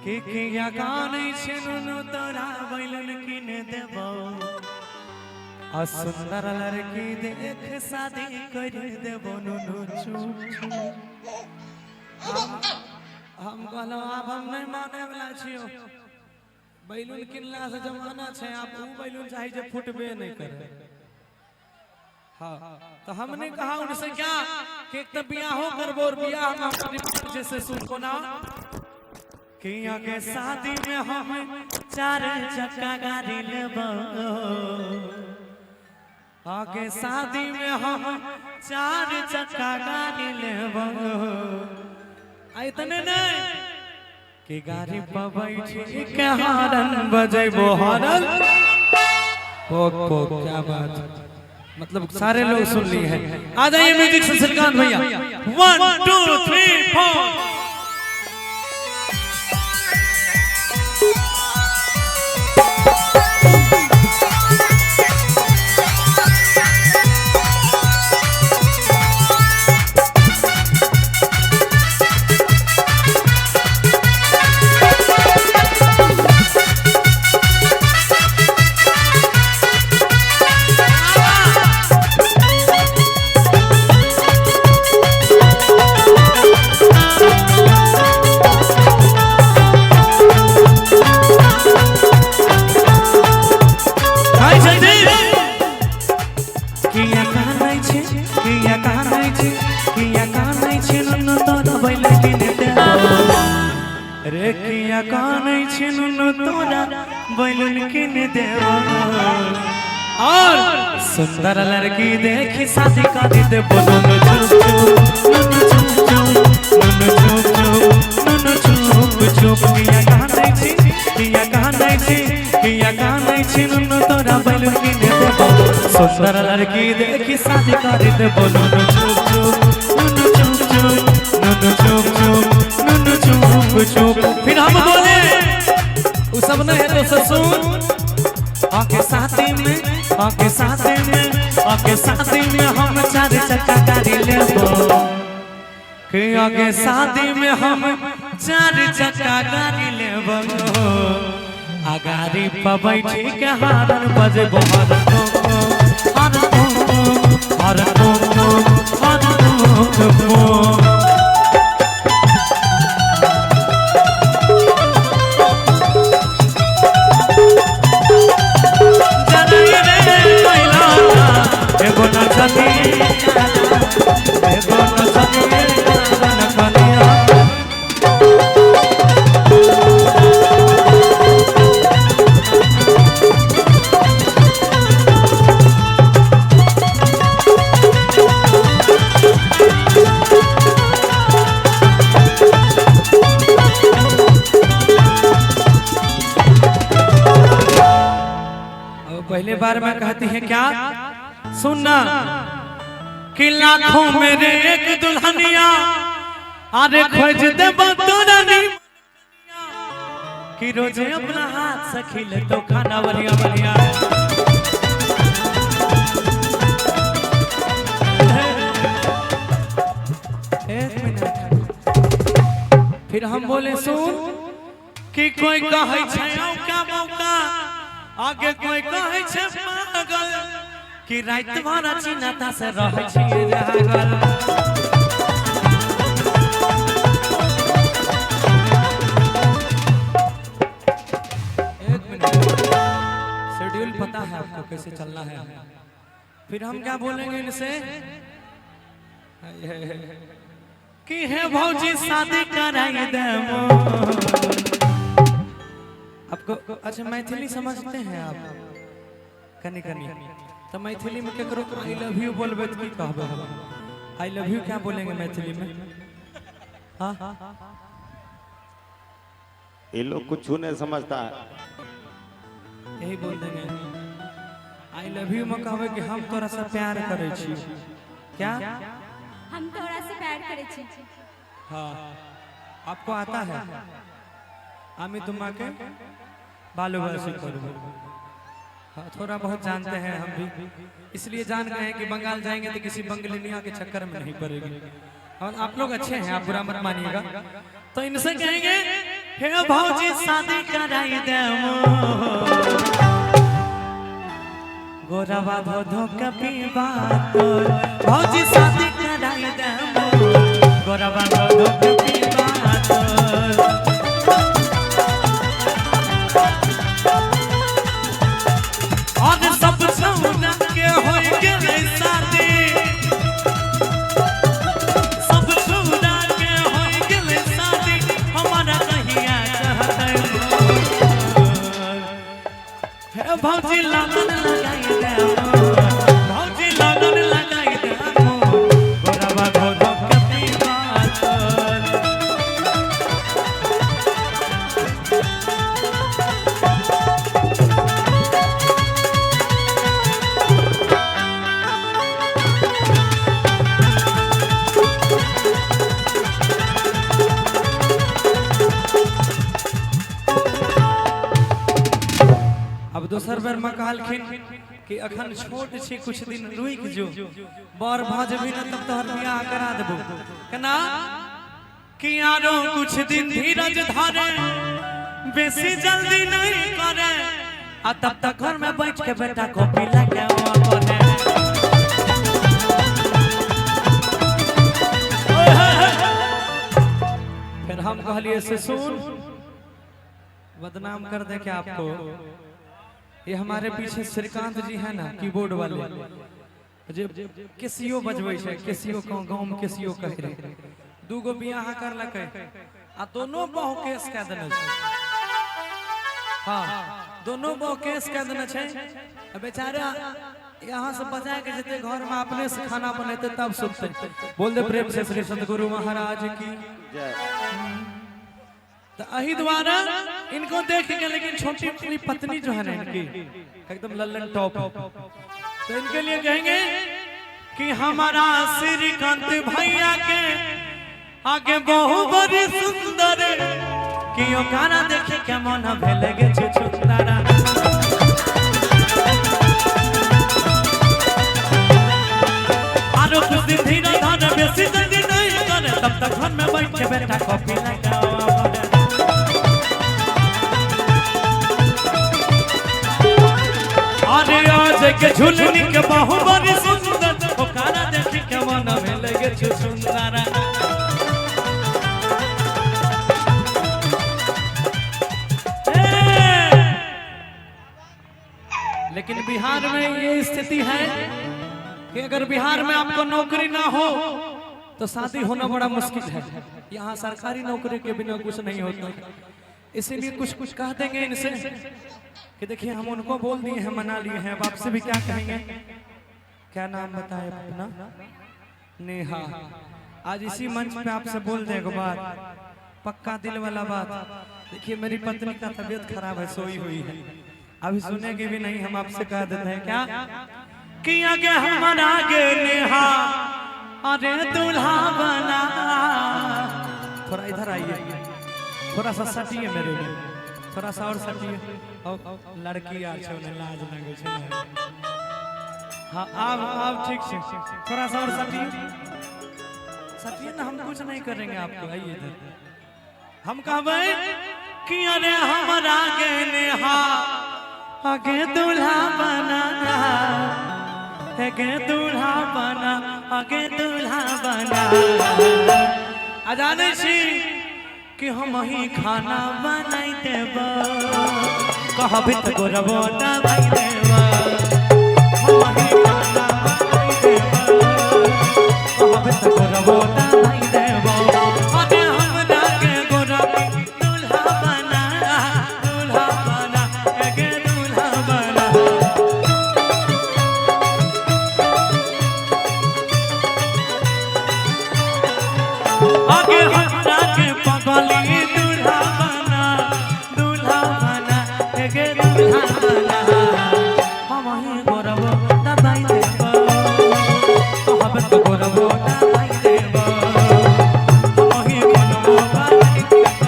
के किया गाने छेनु तोरा बैलन किन देबो आ सुंदर लड़की देख शादी कर देबो नुनु चुप हम कहलो अब हम नहीं माने वाला छियो बैलून किनला से जमाना छे आप ऊ बैलून चाहे जे फुटबे नहीं करे। हाँ तो हमने कहा उनसे क्या कि एक तो बियाहो करबो और बियाह में अपनी जैसे सुनको ना कि आगे शादी में हम 4 चक्का गाड़ी लेबो आगे शादी में हम 4 चक्का गाड़ी लेबो इतने नहीं कि गाड़ी पर बैठी के हॉर्न बजेबो हॉर्न पोक पोक क्या बात मतलब सारे लोग सुन लिए हैं। आ जाइए म्यूजिक से श्रीकांत भैया 1 2 3 4 रे किया काने छिनु तोरा बैलून किन देबो और सुंदर लड़की देख शादी कर देबो नुनु चुप चुप किया काने छिनु तोरा बैलून किन देबो सुंदर लड़की देख शादी कर देबो नुनु चुप फिर हम बोले वो सब नहीं है तो सुन आके साथी में हम 4 चक्का गाड़ी लेबो कि आगे शादी में हम 4 चक्का गाड़ी लेबो आ गाड़ी पर बैठी के हॉर्न बजेबो पहले बार में कहती है क्या सुनना कि लाखों मेरे एक दुल्हनिया अरे खोज देबो तोरा नहीं कि रोजे अपना हाथ से खिले तो खाना बढ़िया बढ़िया एक मिनट फिर हम बोले सुन कि कोई कहे छै मौका मौका आगे कोई कहे छै पागल कि रात भर चिन्हता से रहै छियै जागल एक मिनट शेड्यूल पता है आपको कैसे चलना है फिर हम क्या बोलेंगे इनसे कि है भौजी शादी कराई देबो आपको अच्छा मैथिली समझते हैं आप कनी कनी तो मैथिली में केकरो आई लव यू बोलबे तो की कहबे आई लव यू क्या बोलेंगे मैथिली में हां ये लोग कुछ नहीं समझता है यही बोल देंगे आई लव यू में कहबे कि हम तोरा से प्यार करे छी क्या हम तोरा से प्यार करे छी हां आपको आता है आमी तुम्हाके बालू बालू करूँ हाँ थोड़ा बहुत जानते हैं हम भी इसलिए जान गए हैं कि बंगाल जाएंगे तो किसी बंगलिनिया के चक्कर में नहीं पड़ेगी और आप लोग अच्छे हैं आप बुरा मत मानिएगा तो इनसे कहेंगे हे भौजी शादी कराई दे गोरवा धो धो कपी बात भौजी शादी कराई दे गोरवा धो धो कपी बात और सब सौना के हो गेलै शादी सब सौना के हो गेलै शादी हमारा कहिया भौजी लगन लगाई दे भौजी लगन लगाई दे गोरवा धो धो कपी बात अब दोसर बेर में कहलखिन कि अखन छोट छी कुछ दिन रुक जो बर भ जेबी न तब तोहर बियाह करा देबो केना कि यारो कुछ दिन धीरज धरे बेसी जल्दी नहीं करे आ तब तक घर में बैठ के बेटा कॉपी लगे करे फिर हम कहलिए से सुन बदनाम कर दे क्या आपको ये हमारे पीछे श्रीकांत जी है ना कीबोर्ड वाले जे केसियो बजबै छै केसियो गांव में केसियो कह रहे दूगो बियाह कर लकै आ दोनों बहु केस कह देने छै हां दोनों बहु केस कह देने छै बेचारा यहाँ से बजा के जते घर में अपने से खाना बनेते तब सुनते बोल दे प्रेम से श्री संत गुरु महाराज की जय तो अही द्वारा इनको देखेंगे लेकिन छोटी अपनी पत्नी जो है ना इनकी एकदम लल्लन टॉप तो इनके लिए कहेंगे कि हमारा श्रीकांत भैया के आगे बहु बड़ी सुंदर कि यो गाना देखे के मन भेलगे छुछुंदरा आरो कुछ दिन धीरे धीरे बेसी जल्दी नहीं करे तब तक घर में बैठ के बेटा कॉपी लगाओ अरे आज के झुलनी के बहु बड़ी सुंदर ओकारा देखी के मन में लगे छुछुंदरा लेकिन बिहार में ये स्थिति है कि अगर बिहार में आपको नौकरी ना हो तो शादी होना बड़ा मुश्किल है यहाँ सरकारी नौकरी के बिना कुछ नहीं होता इसीलिए कुछ कुछ कह देंगे इनसे कि देखिए हम उनको बोल दिए हैं मना लिए हैं अब आपसे भी क्या कहेंगे क्या नाम बताए अपना नेहा आज इसी मंच पे आपसे बोल देंगे बात पक्का दिल वाला बात देखिए मेरी पत्नी का तबीयत खराब है सोई हुई है अभी सुनेगी भी नहीं हम आपसे कह देते हैं क्या कि आगे हमारा आगे नेहा अरे दूल्हा बना थोड़ा इधर आइए थोड़ा सा सटिए मेरे लिए थोड़ा सा और सटिए और लड़की आ छो ने लाज लगे छे हां आप ठीक से थोड़ा सा और सटिए ना हम कुछ नहीं करेंगे आपको आइए इधर हम कहबे कि अरे हमारा आगे नेहा आगे दूल्हा बना आगे दूल्हा बना आगे दूल्हा बना आ जाने छी कि हम ही खाना बनाई देब कहबे त गोरबो ना भाई देब हम ही खाना बनाई देब कहबे त गोरबो ना भाई देब अरे हमरा के गोरबी दूल्हा बना आगे दूल्हा बना आगे हमरा के पगली दूल्हा बना आगे दूल्हा बना हम ही गोरबो दबाई देब कहबे त गोरबो दबाई देब हम ही गोरबो दबाई देब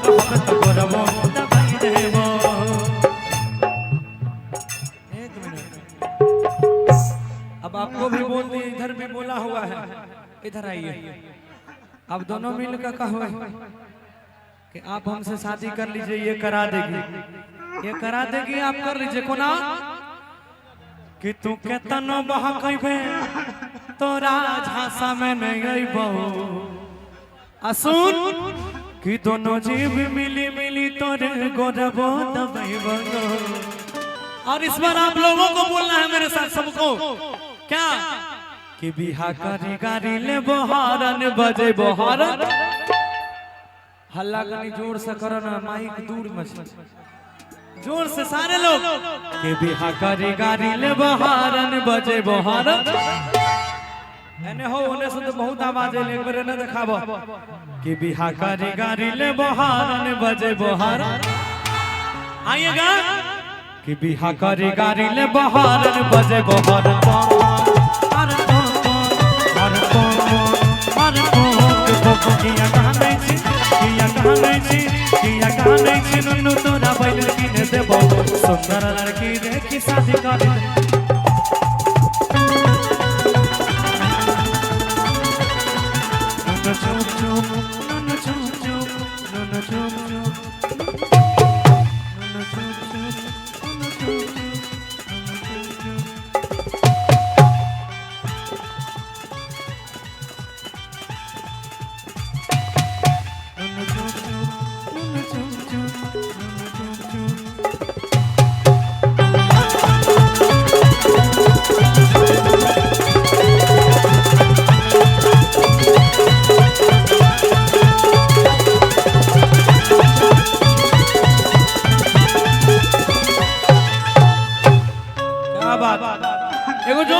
कहबे त गोरबो दबाई देब एक मिनट अब आपको भी बोल दिए इधर भी बोला हुआ है इधर आइए अब दोनों मिलकर कहो कि आप हमसे शादी कर लीजिए, ये करा देगी, ये करा देगी, आप कर लीजिए। कोना कि तू के तनो बहकबे तोरा झांसा में नहीं अइबो, असुन कि दोनों जीव मिली मिली तोरे गोरबो दबइबो। और इस बार आप लोगों को बोलना है मेरे साथ सबको, क्या कि बिहा करी गारी ले बहारन बजे बहारन। हल्ला कनी जोर से करो ना, माइक दूर में जोर से सारे लोग के बिहा करी गारी ले बहारन बजे बहारन। एने हो ओने से तो बहुत आवाज है, एक बार ने दिखाबो कि बिहा करी गारी ले बहारन बजे बहारन। आइएगा कि बिहा करी गारी ले बहारन बजे बहारन। अरे किया कहा नहीं छी नुन्नू तोरा बैल किने देबो, सुंदर लड़की देखी शादी कर। नुन्नू चुप चुप, नुन्नू चुप चुप, नुन्नू चुप चुप।